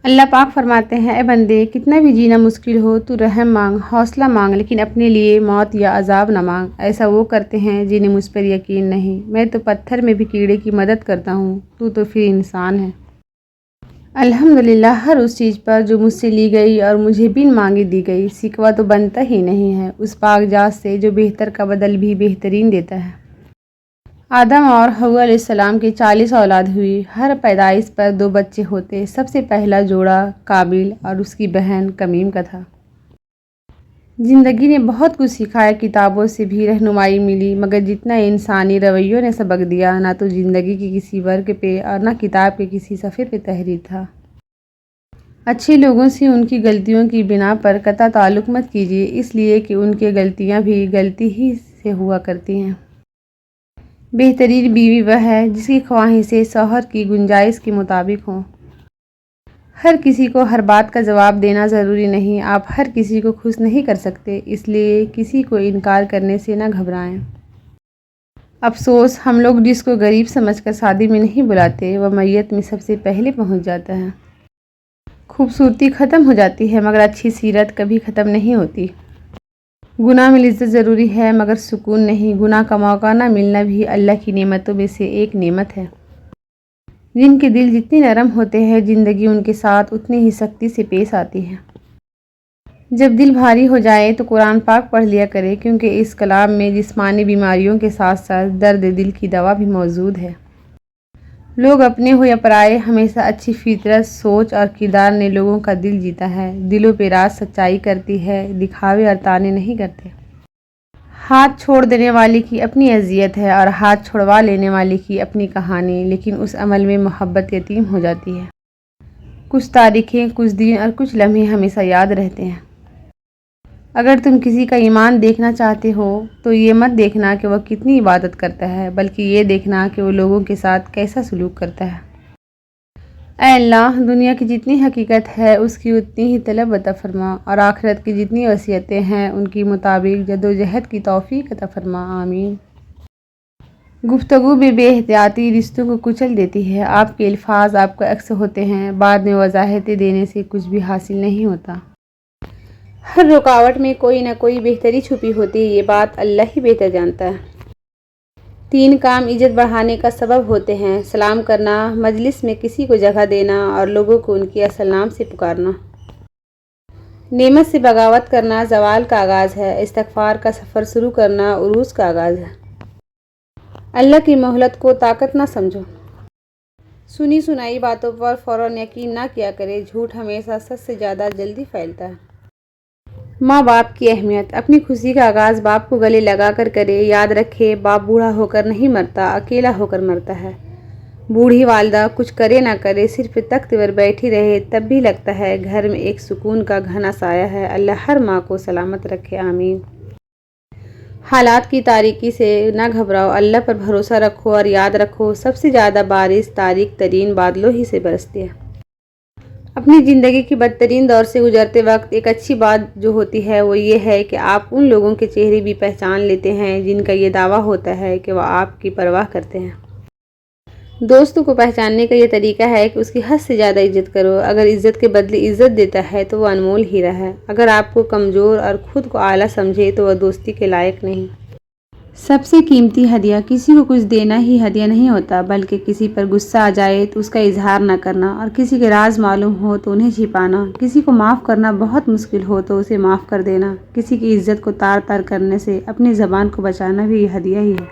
اللہ پاک فرماتے ہیں، اے بندے، کتنا بھی جینا مشکل ہو تو رحم مانگ، حوصلہ مانگ، لیکن اپنے لیے موت یا عذاب نہ مانگ۔ ایسا وہ کرتے ہیں جنہیں مجھ پر یقین نہیں۔ میں تو پتھر میں بھی کیڑے کی مدد کرتا ہوں، تو پھر انسان ہے۔ الحمدللہ ہر اس چیز پر جو مجھ سے لی گئی اور مجھے بن مانگے دی گئی۔ شکوہ تو بنتا ہی نہیں ہے اس پاک ذات سے جو بہتر کا بدل بھی بہترین دیتا ہے۔ آدم اور حوا علیہ السلام کی 40 اولاد ہوئی۔ ہر پیدائش پر 2 بچے ہوتے۔ سب سے پہلا جوڑا قابیل اور اس کی بہن کمیم کا تھا۔ زندگی نے بہت کچھ سکھایا، کتابوں سے بھی رہنمائی ملی، مگر جتنا انسانی رویوں نے سبق دیا، نہ تو زندگی کے کسی ورق پہ اور نہ کتاب کے کسی صفحے پہ تحریر تھا۔ اچھے لوگوں سے ان کی غلطیوں کی بنا پر قطع تعلق مت کیجیے، اس لیے کہ ان کی غلطیاں بھی غلطی ہی سے ہوا کرتی ہیں۔ بہترین بیوی وہ ہے جس کی خواہشیں شوہر کی گنجائش کے مطابق ہوں۔ ہر کسی کو ہر بات کا جواب دینا ضروری نہیں۔ آپ ہر کسی کو خوش نہیں کر سکتے، اس لیے کسی کو انکار کرنے سے نہ گھبرائیں۔ افسوس، ہم لوگ جس کو غریب سمجھ کر شادی میں نہیں بلاتے، وہ میت میں سب سے پہلے پہنچ جاتا ہے۔ خوبصورتی ختم ہو جاتی ہے مگر اچھی سیرت کبھی ختم نہیں ہوتی۔ گناہ میں لذت ضروری ہے مگر سکون نہیں۔ گناہ کا موقع نہ ملنا بھی اللہ کی نعمتوں میں سے ایک نعمت ہے۔ جن کے دل جتنے نرم ہوتے ہیں، زندگی ان کے ساتھ اتنی ہی سختی سے پیش آتی ہے۔ جب دل بھاری ہو جائے تو قرآن پاک پڑھ لیا کرے، کیونکہ اس کلام میں جسمانی بیماریوں کے ساتھ ساتھ درد دل کی دوا بھی موجود ہے۔ لوگ اپنے ہو یا پرائے، ہمیشہ اچھی فطرت، سوچ اور کردار نے لوگوں کا دل جیتا ہے۔ دلوں پہ راز سچائی کرتی ہے، دکھاوے اور تانے نہیں کرتے۔ ہاتھ چھوڑ دینے والے کی اپنی اذیت ہے اور ہاتھ چھڑوا لینے والے کی اپنی کہانی، لیکن اس عمل میں محبت یتیم ہو جاتی ہے۔ کچھ تاریخیں، کچھ دن اور کچھ لمحے ہمیشہ یاد رہتے ہیں۔ اگر تم کسی کا ایمان دیکھنا چاہتے ہو تو یہ مت دیکھنا کہ وہ کتنی عبادت کرتا ہے، بلکہ یہ دیکھنا کہ وہ لوگوں کے ساتھ کیسا سلوک کرتا ہے۔ اے اللہ، دنیا کی جتنی حقیقت ہے اس کی اتنی ہی طلب عطا فرما، اور آخرت کی جتنی وصیتیں ہیں ان کی مطابق جدوجہد کی توفیق عطا فرما، آمین۔ گفتگو میں بے احتیاطی رشتوں کو کچل دیتی ہے۔ آپ کے الفاظ آپ کا عکس ہوتے ہیں، بعد میں وضاحتیں دینے سے کچھ بھی حاصل نہیں ہوتا۔ ہر رکاوٹ میں کوئی نہ کوئی بہتری چھپی ہوتی ہے، یہ بات اللہ ہی بہتر جانتا ہے۔ 3 کام عزت بڑھانے کا سبب ہوتے ہیں: سلام کرنا، مجلس میں کسی کو جگہ دینا اور لوگوں کو ان کے اصل نام سے پکارنا۔ نعمت سے بغاوت کرنا زوال کا آغاز ہے، استغفار کا سفر شروع کرنا عروج کا آغاز ہے۔ اللہ کی مہلت کو طاقت نہ سمجھو۔ سنی سنائی باتوں پر فوراً یقین نہ کیا کرے، جھوٹ ہمیشہ سچ سے زیادہ جلدی پھیلتا ہے۔ ماں باپ کی اہمیت۔ اپنی خوشی کا آغاز باپ کو گلے لگا کر کرے، یاد رکھے باپ بوڑھا ہو کر نہیں مرتا، اکیلا ہو کر مرتا ہے۔ بوڑھی والدہ کچھ کرے نہ کرے، صرف تخت پر بیٹھی رہے، تب بھی لگتا ہے گھر میں ایک سکون کا گھنا سایہ ہے۔ اللہ ہر ماں کو سلامت رکھے، آمین۔ حالات کی تاریکی سے نہ گھبراؤ، اللہ پر بھروسہ رکھو اور یاد رکھو سب سے زیادہ بارش تاریک ترین بادلوں ہی سے برستی ہے۔ اپنی زندگی کی بدترین دور سے گزرتے وقت ایک اچھی بات جو ہوتی ہے وہ یہ ہے کہ آپ ان لوگوں کے چہرے بھی پہچان لیتے ہیں جن کا یہ دعویٰ ہوتا ہے کہ وہ آپ کی پرواہ کرتے ہیں۔ دوست کو پہچاننے کا یہ طریقہ ہے کہ اس کی حد سے زیادہ عزت کرو۔ اگر عزت کے بدلے عزت دیتا ہے تو وہ انمول ہیرا ہے۔ اگر آپ کو کمزور اور خود کو اعلیٰ سمجھے تو وہ دوستی کے لائق نہیں۔ سب سے قیمتی ہدیہ کسی کو کچھ دینا ہی ہدیہ نہیں ہوتا، بلکہ کسی پر غصہ آ جائے تو اس کا اظہار نہ کرنا، اور کسی کے راز معلوم ہو تو انہیں چھپانا، کسی کو معاف کرنا بہت مشکل ہو تو اسے معاف کر دینا، کسی کی عزت کو تار تار کرنے سے اپنی زبان کو بچانا بھی یہ ہدیہ ہی ہے۔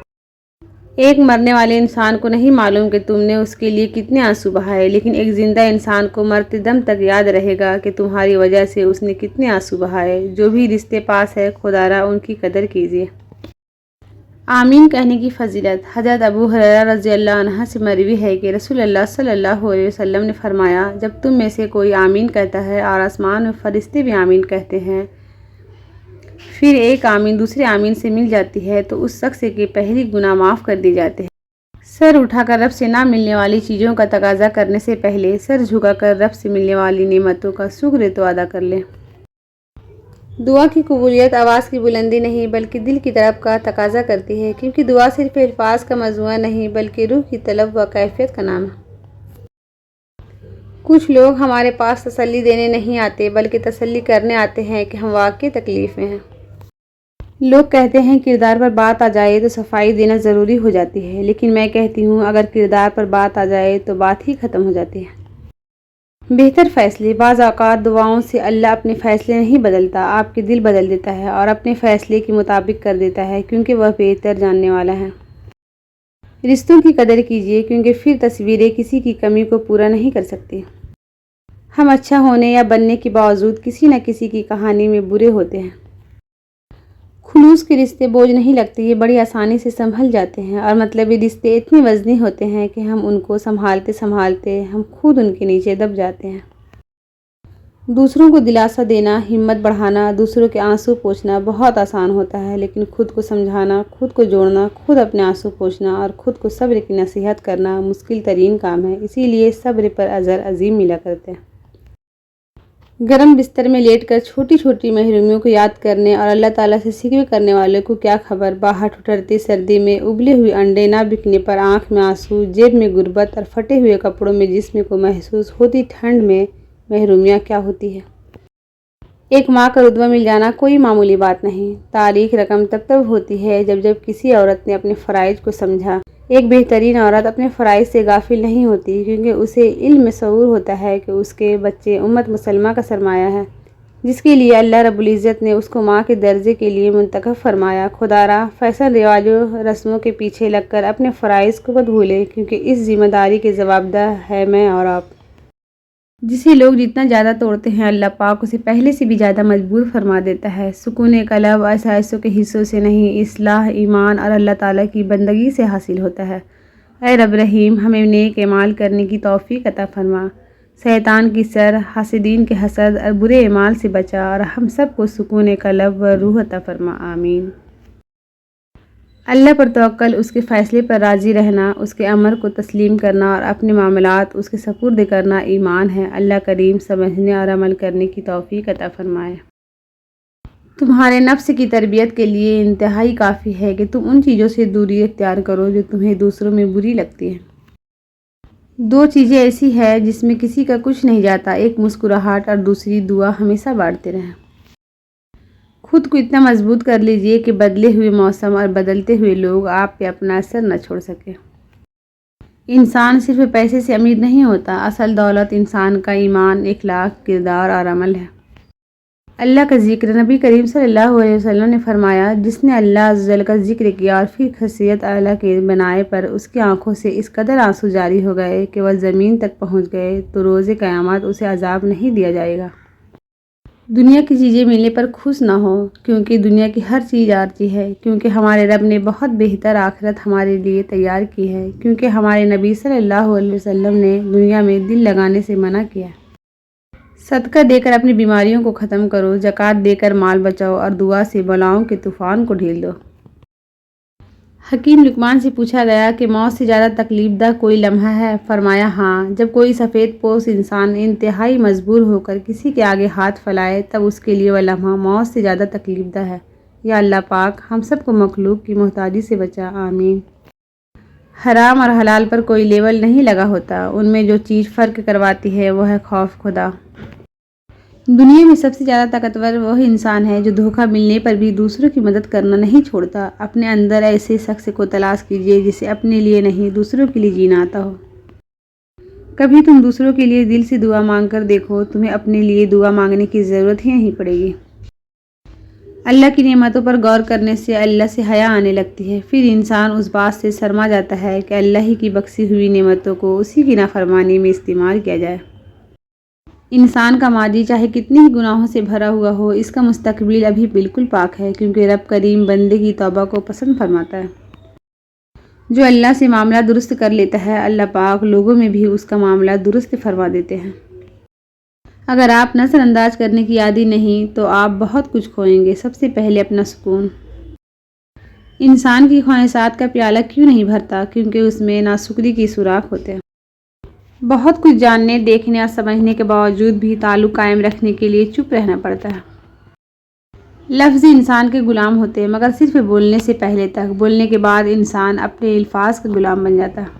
ایک مرنے والے انسان کو نہیں معلوم کہ تم نے اس کے لیے کتنے آنسو بہائے، لیکن ایک زندہ انسان کو مرتے دم تک یاد رہے گا کہ تمہاری وجہ سے اس نے کتنے آنسو بہائے۔ جو بھی رشتے پاس ہے خدا را ان کی قدر کیجیے۔ آمین کہنے کی فضیلت۔ حضرت ابو ہریرہ رضی اللہ عنہ سے مروی ہے کہ رسول اللہ صلی اللہ علیہ وسلم نے فرمایا، جب تم میں سے کوئی آمین کہتا ہے اور آسمان میں فرشتے بھی آمین کہتے ہیں، پھر ایک آمین دوسرے آمین سے مل جاتی ہے تو اس شخص کے پہلی گناہ معاف کر دی جاتے ہیں۔ سر اٹھا کر رب سے نہ ملنے والی چیزوں کا تقاضا کرنے سے پہلے سر جھکا کر رب سے ملنے والی نعمتوں کا شکر تو ادا کر لیں۔ دعا کی قبولیت آواز کی بلندی نہیں بلکہ دل کی طلب کا تقاضا کرتی ہے، کیونکہ دعا صرف الفاظ کا مجموعہ نہیں بلکہ روح کی طلب و کیفیت کا نام ہے۔ کچھ لوگ ہمارے پاس تسلی دینے نہیں آتے بلکہ تسلی کرنے آتے ہیں کہ ہم واقعی تکلیف میں ہیں۔ لوگ کہتے ہیں کردار پر بات آ جائے تو صفائی دینا ضروری ہو جاتی ہے، لیکن میں کہتی ہوں اگر کردار پر بات آ جائے تو بات ہی ختم ہو جاتی ہے۔ بہتر فیصلے۔ بعض اوقات دعاؤں سے اللہ اپنے فیصلے نہیں بدلتا، آپ کے دل بدل دیتا ہے اور اپنے فیصلے کے مطابق کر دیتا ہے کیونکہ وہ بہتر جاننے والا ہے۔ رشتوں کی قدر کیجیے کیونکہ پھر تصویریں کسی کی کمی کو پورا نہیں کر سکتی۔ ہم اچھا ہونے یا بننے کے باوجود کسی نہ کسی کی کہانی میں برے ہوتے ہیں۔ خلوص کے رشتے بوجھ نہیں لگتے، یہ بڑی آسانی سے سنبھل جاتے ہیں، اور مطلبی رشتے اتنے وزنی ہوتے ہیں کہ ہم ان کو سنبھالتے سنبھالتے ہم خود ان کے نیچے دب جاتے ہیں۔ دوسروں کو دلاسا دینا، ہمت بڑھانا، دوسروں کے آنسو پوچھنا بہت آسان ہوتا ہے، لیکن خود کو سمجھانا، خود کو جوڑنا، خود اپنے آنسو پوچھنا اور خود کو صبر کی نصیحت کرنا مشکل ترین کام ہے، اسی لیے صبر پر اجر عظیم ملا کرتے ہیں۔ گرم بستر میں لیٹ کر چھوٹی چھوٹی محرومیوں کو یاد کرنے اور اللہ تعالیٰ سے شکوے کرنے والوں کو کیا خبر، باہر ٹھٹرتی سردی میں ابلے ہوئے انڈے نہ بکنے پر آنکھ میں آنسو، جیب میں غربت اور پھٹے ہوئے کپڑوں میں جسم کو محسوس ہوتی ٹھنڈ میں محرومیاں کیا ہوتی ہے۔ ایک ماں کا رتبہ مل جانا کوئی معمولی بات نہیں۔ تاریخ رقم تب ہوتی ہے جب کسی عورت نے اپنے فرائض کو سمجھا۔ ایک بہترین عورت اپنے فرائض سے غافل نہیں ہوتی کیونکہ اسے علم شعور ہوتا ہے کہ اس کے بچے امت مسلمہ کا سرمایہ ہے، جس کے لیے اللہ رب العزت نے اس کو ماں کے درجے کے لیے منتخب فرمایا۔ خدا را فیشن رواجوں رسموں کے پیچھے لگ کر اپنے فرائض کو مت بھولیں کیونکہ اس ذمہ داری کے جوابدہ ہے میں اور آپ۔ جسے لوگ جتنا زیادہ توڑتے ہیں اللہ پاک اسے پہلے سے بھی زیادہ مجبور فرما دیتا ہے۔ سکون قلب آسائشوں کے حصوں سے نہیں، اصلاح ایمان اور اللہ تعالیٰ کی بندگی سے حاصل ہوتا ہے۔ اے رب رحیم، ہمیں نیک اعمال کرنے کی توفیق عطا فرما، شیطان کی شر، حاسدین کے حسد اور برے اعمال سے بچا، اور ہم سب کو سکون قلب و روح عطا فرما، آمین۔ اللہ پر توکل، اس کے فیصلے پر راضی رہنا، اس کے امر کو تسلیم کرنا اور اپنے معاملات اس کے سپرد کرنا ایمان ہے۔ اللہ کریم سمجھنے اور عمل کرنے کی توفیق عطا فرمائے۔ تمہارے نفس کی تربیت کے لیے انتہائی کافی ہے کہ تم ان چیزوں سے دوری اختیار کرو جو تمہیں دوسروں میں بری لگتی ہیں۔ دو چیزیں ایسی ہیں جس میں کسی کا کچھ نہیں جاتا، ایک مسکراہٹ اور دوسری دعا ہمیشہ بانٹتے رہیں۔ خود کو اتنا مضبوط کر لیجئے کہ بدلے ہوئے موسم اور بدلتے ہوئے لوگ آپ پہ اپنا اثر نہ چھوڑ سکیں۔ انسان صرف پیسے سے امیر نہیں ہوتا، اصل دولت انسان کا ایمان، اخلاق، کردار اور عمل ہے۔ اللہ کا ذکر۔ نبی کریم صلی اللہ علیہ وسلم نے فرمایا، جس نے اللہ عز و جل کا ذکر کیا اور پھر خشیت اللہ کے بنائے پر اس کی آنکھوں سے اس قدر آنسو جاری ہو گئے کہ وہ زمین تک پہنچ گئے تو روز قیامت اسے عذاب نہیں دیا جائے گا۔ دنیا کی چیزیں ملنے پر خوش نہ ہو کیونکہ دنیا کی ہر چیز عارضی ہے، کیونکہ ہمارے رب نے بہت بہتر آخرت ہمارے لیے تیار کی ہے، کیونکہ ہمارے نبی صلی اللہ علیہ وسلم نے دنیا میں دل لگانے سے منع کیا۔ صدقہ دے کر اپنی بیماریوں کو ختم کرو، زکوٰۃ دے کر مال بچاؤ اور دعا سے بلاؤں کے طوفان کو ڈھیل دو۔ حکیم لقمان سے پوچھا گیا کہ موت سے زیادہ تکلیف دہ کوئی لمحہ ہے؟ فرمایا ہاں، جب کوئی سفید پوش انسان انتہائی مجبور ہو کر کسی کے آگے ہاتھ پھیلائے تب اس کے لیے وہ لمحہ موت سے زیادہ تکلیف دہ ہے۔ یا اللہ پاک ہم سب کو مخلوق کی محتاجی سے بچا، آمین۔ حرام اور حلال پر کوئی لیبل نہیں لگا ہوتا، ان میں جو چیز فرق کرواتی ہے وہ ہے خوف خدا۔ دنیا میں سب سے زیادہ طاقتور وہ انسان ہے جو دھوکہ ملنے پر بھی دوسروں کی مدد کرنا نہیں چھوڑتا۔ اپنے اندر ایسے شخص کو تلاش کیجیے جسے اپنے لیے نہیں دوسروں کے لیے جینا آتا ہو۔ کبھی تم دوسروں کے لیے دل سے دعا مانگ کر دیکھو، تمہیں اپنے لیے دعا مانگنے کی ضرورت ہی نہیں پڑے گی۔ اللہ کی نعمتوں پر غور کرنے سے اللہ سے حیا آنے لگتی ہے، پھر انسان اس بات سے شرما جاتا ہے کہ اللہ ہی کی بخشی ہوئی نعمتوں کو اسی کی نافرمانی میں استعمال کیا جائے۔ انسان کا ماضی چاہے کتنی ہی گناہوں سے بھرا ہوا ہو، اس کا مستقبل ابھی بالکل پاک ہے، کیونکہ رب کریم بندے کی توبہ کو پسند فرماتا ہے۔ جو اللہ سے معاملہ درست کر لیتا ہے، اللہ پاک لوگوں میں بھی اس کا معاملہ درست فرما دیتے ہیں۔ اگر آپ نظر انداز کرنے کی عادی نہیں تو آپ بہت کچھ کھوئیں گے۔ سب سے پہلے اپنا سکون۔ انسان کی خواہشات کا پیالہ کیوں نہیں بھرتا؟ کیونکہ اس میں ناشکری کی سوراخ ہوتے ہیں۔ بہت کچھ جاننے، دیکھنے اور سمجھنے کے باوجود بھی تعلق قائم رکھنے کے لیے چپ رہنا پڑتا ہے۔ لفظ انسان کے غلام ہوتے ہیں مگر صرف بولنے سے پہلے تک، بولنے کے بعد انسان اپنے الفاظ کا غلام بن جاتا ہے۔